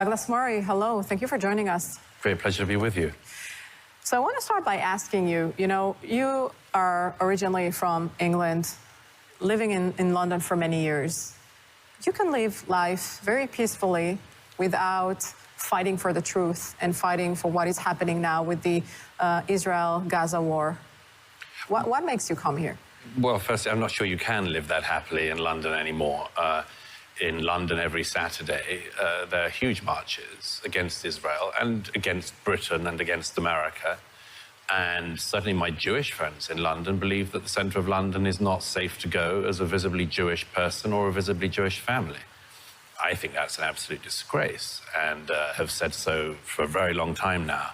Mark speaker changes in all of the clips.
Speaker 1: Douglas Murray, hello. Thank you for joining us.
Speaker 2: Great pleasure to be with you.
Speaker 1: So I want to start by asking you, you are originally from England, living in London for many years. You can live life very peacefully without fighting for the truth and fighting for what is happening now with the Israel-Gaza war. What makes you come here?
Speaker 2: Well, firstly, I'm not sure you can live that happily in London anymore. In London every Saturday, there are huge marches against Israel and against Britain and against America. And certainly my Jewish friends in London believe that the centre of London is not safe to go as a visibly Jewish person or a visibly Jewish family. I think that's an absolute disgrace and have said so for a very long time now.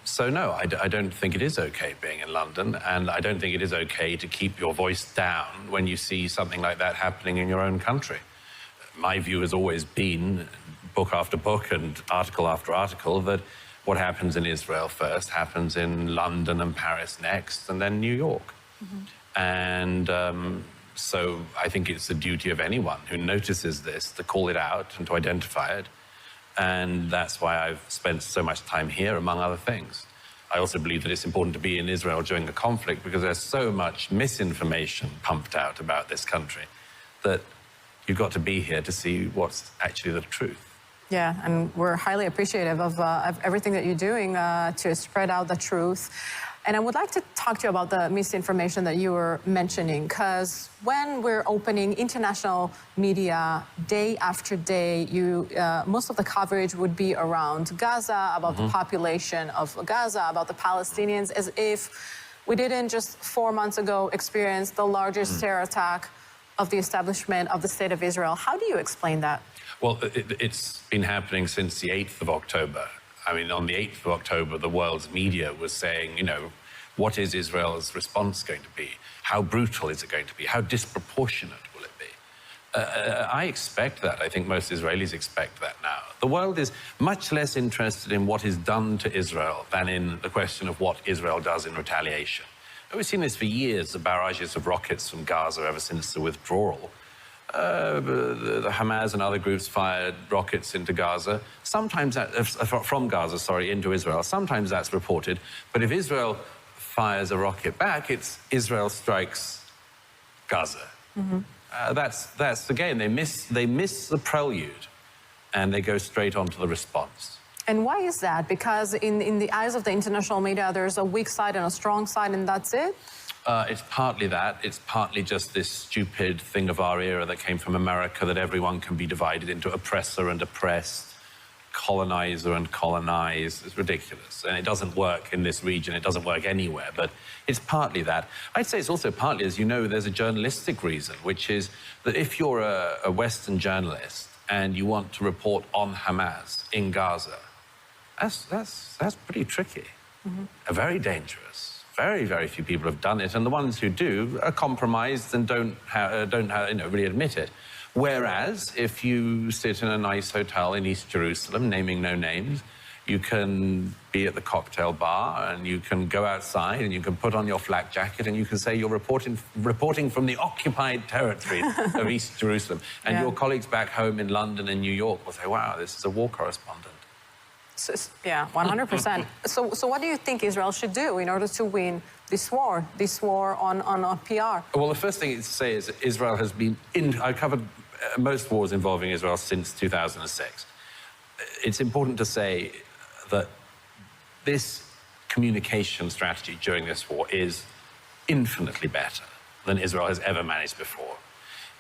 Speaker 2: So no, I don't think it is okay being in London, and I don't think it is okay to keep your voice down when you see something like that happening in your own country. My view has always been, book after book and article after article, that what happens in Israel first happens in London and Paris next, and then New York. Mm-hmm. And so I think it's the duty of anyone who notices this to call it out and to identify it. And that's why I've spent so much time here, among other things. I also believe that it's important to be in Israel during the conflict because there's so much misinformation pumped out about this country that you've got to be here to see what's actually the truth.
Speaker 1: Yeah, and we're highly appreciative of everything that you're doing to spread out the truth. And I would like to talk to you about the misinformation that you were mentioning, because when we're opening international media day after day, most of the coverage would be around Gaza, about the population of Gaza, about the Palestinians, as if we didn't just 4 months ago experience the largest terror attack of the establishment of the State of Israel. How do you explain that?
Speaker 2: Well, it's been happening since the 8th of October. I mean, on the 8th of October, the world's media was saying, what is Israel's response going to be? How brutal is it going to be? How disproportionate will it be? I expect that. I think most Israelis expect that now. The world is much less interested in what is done to Israel than in the question of what Israel does in retaliation. We've seen this for years, the barrages of rockets from Gaza ever since the withdrawal. The Hamas and other groups fired rockets into Gaza, sometimes from Gaza, into Israel. Sometimes that's reported, but if Israel fires a rocket back, it's Israel strikes Gaza. Mm-hmm. That's again, they miss the prelude, and they go straight on to the response.
Speaker 1: And why is that? Because in the eyes of the international media, there's a weak side and a strong side, and that's it?
Speaker 2: It's partly that. It's partly just this stupid thing of our era that came from America, that everyone can be divided into oppressor and oppressed, colonizer and colonized. It's ridiculous. And it doesn't work in this region. It doesn't work anywhere. But it's partly that. I'd say it's also partly, as you know, there's a journalistic reason, which is that if you're a Western journalist and you want to report on Hamas in Gaza, that's pretty tricky, very dangerous. Very, very few people have done it, and the ones who do are compromised and don't really admit it. Whereas, if you sit in a nice hotel in East Jerusalem, naming no names, you can be at the cocktail bar, and you can go outside, and you can put on your flak jacket, and you can say you're reporting from the occupied territory of East Jerusalem. And your colleagues back home in London and New York will say, wow, this is a war correspondent.
Speaker 1: So, yeah, 100%. So what do you think Israel should do in order to win this war on PR?
Speaker 2: Well, the first thing to say is that Israel has been I covered most wars involving Israel since 2006. It's important to say that this communication strategy during this war is infinitely better than Israel has ever managed before.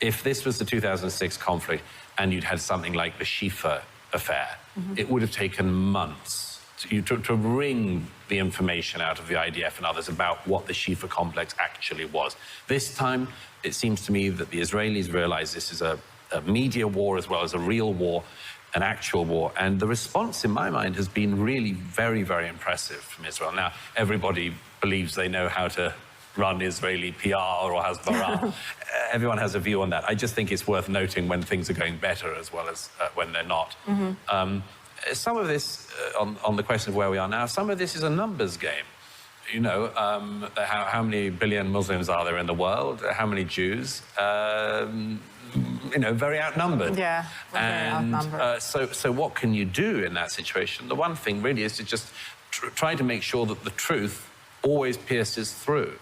Speaker 2: If this was the 2006 conflict and you'd had something like the Shifa affair, it would have taken months to wring the information out of the IDF and others about what the Shifa complex actually was. This time, it seems to me that the Israelis realize this is a media war as well as a real war, an actual war. And the response, in my mind, has been really very, very impressive from Israel. Now, everybody believes they know how to run Israeli PR or Hasbara. Everyone has a view on that. I just think it's worth noting when things are going better as well as when they're not. Some of this, on the question of where we are now, some of this is a numbers game. How many billion Muslims are there in the world? How many Jews? very outnumbered.
Speaker 1: Yeah, we're very outnumbered.
Speaker 2: So what can you do in that situation? The one thing really is to just try to make sure that the truth always pierces through.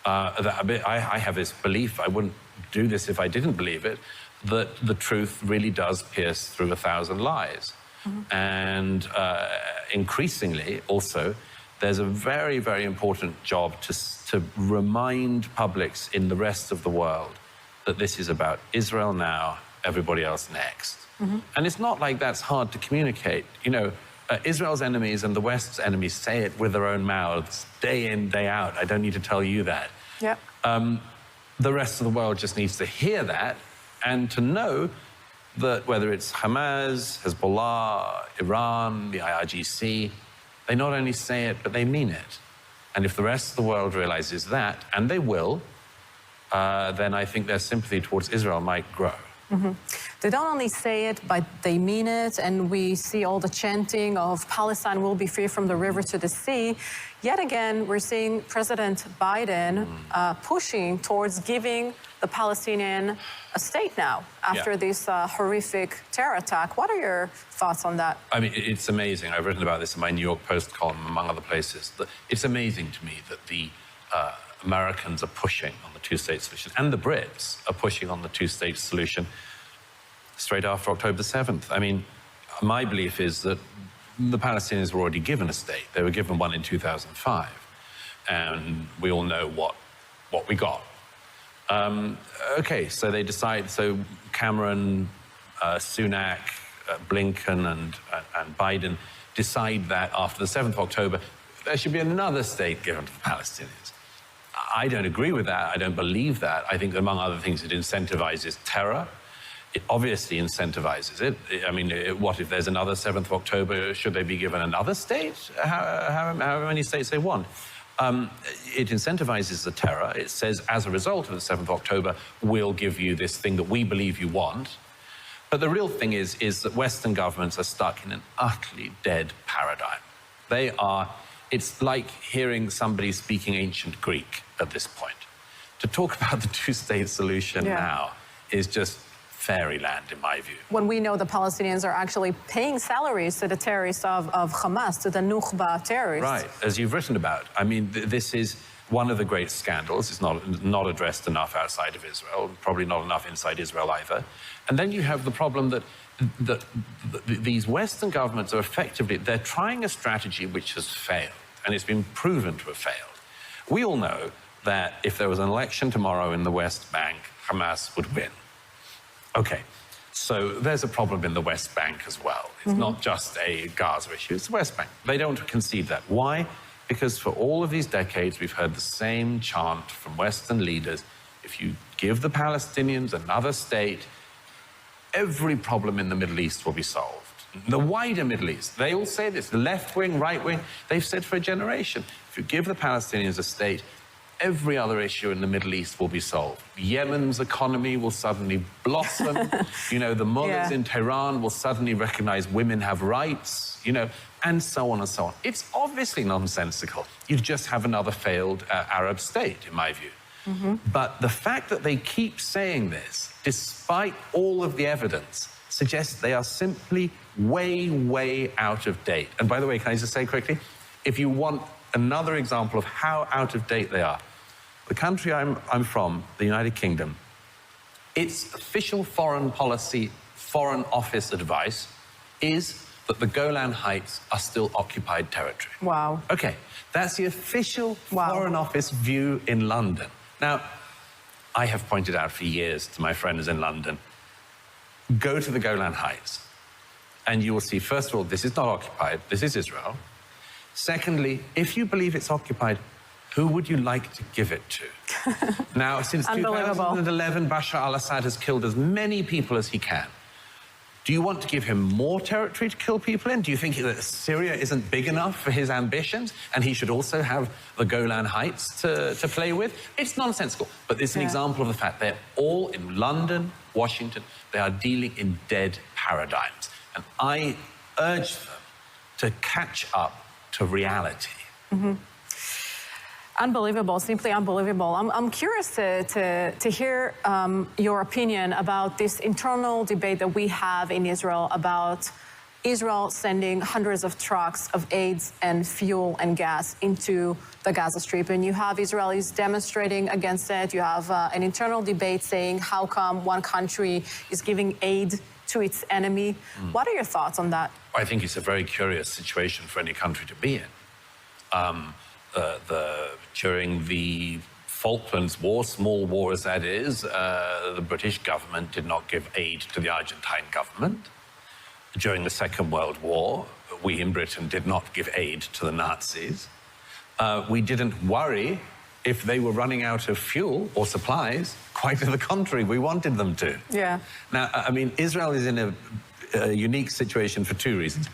Speaker 2: I have this belief, I wouldn't do this if I didn't believe it, that the truth really does pierce through 1,000 lies. And increasingly, also, there's a very, very important job to remind publics in the rest of the world that this is about Israel now, everybody else next. And it's not like that's hard to communicate. Israel's enemies and the West's enemies say it with their own mouths, day in, day out. I don't need to tell you that.
Speaker 1: Yep.
Speaker 2: The rest of the world just needs to hear that and to know that whether it's Hamas, Hezbollah, Iran, the IRGC, they not only say it, but they mean it. And if the rest of the world realizes that, and they will, then I think their sympathy towards Israel might grow.
Speaker 1: They don't only say it, but they mean it, and we see all the chanting of Palestine will be free from the river to the sea. Yet again, we're seeing President Biden pushing towards giving the Palestinian a state now after this horrific terror attack. What are your thoughts on that?
Speaker 2: I mean, it's amazing. I've written about this in my New York Post column, among other places. It's amazing to me that the Americans are pushing on the two-state solution, and the Brits are pushing on the two-state solution straight after October 7th. I mean, my belief is that the Palestinians were already given a state. They were given one in 2005, and we all know what we got. Okay, so they decide, so Cameron, Sunak, Blinken and Biden decide that after the 7th of October, there should be another state given to the Palestinians. I don't agree with that. I don't believe that. I think, among other things, it incentivizes terror. It obviously incentivizes it. I mean, what if there's another 7th of October? Should they be given another state? However many states they want. It incentivizes the terror. It says, as a result of the 7th of October, we'll give you this thing that we believe you want. But the real thing is that Western governments are stuck in an utterly dead paradigm. It's like hearing somebody speaking ancient Greek at this point. To talk about the two-state solution now is just fairyland, in my view.
Speaker 1: When we know the Palestinians are actually paying salaries to the terrorists of Hamas, to the Nukhba terrorists.
Speaker 2: Right, as you've written about. I mean, this is one of the great scandals. It's not addressed enough outside of Israel, probably not enough inside Israel either. And then you have the problem that these Western governments are effectively, they're trying a strategy which has failed, and it's been proven to have failed. We all know that if there was an election tomorrow in the West Bank, Hamas would win. Okay, so there's a problem in the West Bank as well. It's not just a Gaza issue, it's the West Bank. They don't concede that. Why? Because for all of these decades, we've heard the same chant from Western leaders. If you give the Palestinians another state, every problem in the Middle East will be solved. The wider Middle East, they all say this, the left wing, right wing, they've said for a generation, if you give the Palestinians a state, every other issue in the Middle East will be solved. Yemen's economy will suddenly blossom. The mullahs in Tehran will suddenly recognize women have rights, and so on and so on. It's obviously nonsensical. You just have another failed Arab state, in my view. But the fact that they keep saying this, despite all of the evidence, suggests they are simply way, way out of date. And by the way, can I just say quickly, if you want another example of how out of date they are, the country I'm from, the United Kingdom, its official foreign policy, foreign office advice is that the Golan Heights are still occupied territory.
Speaker 1: Wow.
Speaker 2: Okay, that's the official foreign office view in London. Now, I have pointed out for years to my friends in London, go to the Golan Heights and you will see, first of all, this is not occupied, this is Israel. Secondly, if you believe it's occupied, who would you like to give it to? Now, since 2011, Bashar al-Assad has killed as many people as he can. Do you want to give him more territory to kill people in? Do you think that Syria isn't big enough for his ambitions and he should also have the Golan Heights to play with? It's nonsensical, but it's an example of the fact they're all in London, Washington, they are dealing in dead paradigms. And I urge them to catch up to reality.
Speaker 1: Unbelievable, simply unbelievable. I'm curious to hear your opinion about this internal debate that we have in Israel about Israel sending hundreds of trucks of aid and fuel and gas into the Gaza Strip. And you have Israelis demonstrating against it. You have an internal debate saying how come one country is giving aid to its enemy. What are your thoughts on that?
Speaker 2: I think it's a very curious situation for any country to be in. During the Falklands War, small war as that is, the British government did not give aid to the Argentine government. During the Second World War, we in Britain did not give aid to the Nazis. We didn't worry if they were running out of fuel or supplies. Quite to the contrary, we wanted them to.
Speaker 1: Yeah.
Speaker 2: Now, I mean, Israel is in a unique situation for two reasons.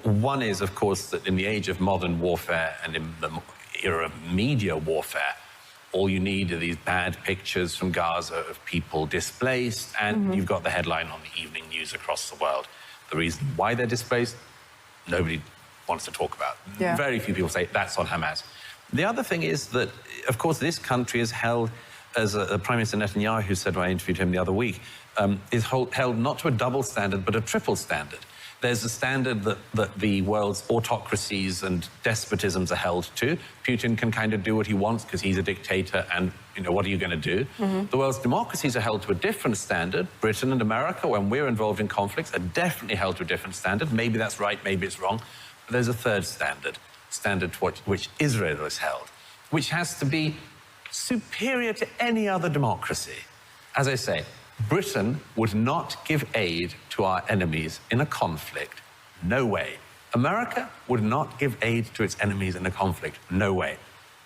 Speaker 2: One is, of course, that in the age of modern warfare and in the era of media warfare, all you need are these bad pictures from Gaza of people displaced, and you've got the headline on the evening news across the world. The reason why they're displaced, nobody wants to talk about.
Speaker 1: Yeah.
Speaker 2: Very few people say that's on Hamas. The other thing is that, of course, this country is held, as Prime Minister Netanyahu said when I interviewed him the other week, is held not to a double standard, but a triple standard. There's a standard that the world's autocracies and despotisms are held to. Putin can kind of do what he wants because he's a dictator, and, you know, what are you going to do? The world's democracies are held to a different standard. Britain and America, when we're involved in conflicts, are definitely held to a different standard. Maybe that's right, maybe it's wrong. But there's a third standard to which Israel is held, which has to be superior to any other democracy. As I say, Britain would not give aid to our enemies in a conflict. No way. America would not give aid to its enemies in a conflict. No way.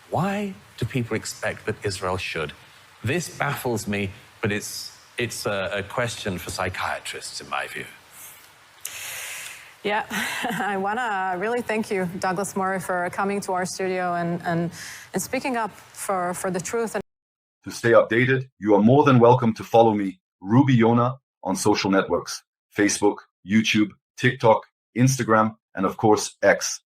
Speaker 2: Why do people expect that Israel should? This baffles me, but it's a question for psychiatrists, in my view.
Speaker 1: Yeah, I want to really thank you, Douglas Murray, for coming to our studio and speaking up for the truth.
Speaker 3: To stay updated, you are more than welcome to follow me, Ruby Yona, on social networks, Facebook, YouTube, TikTok, Instagram, and of course, X.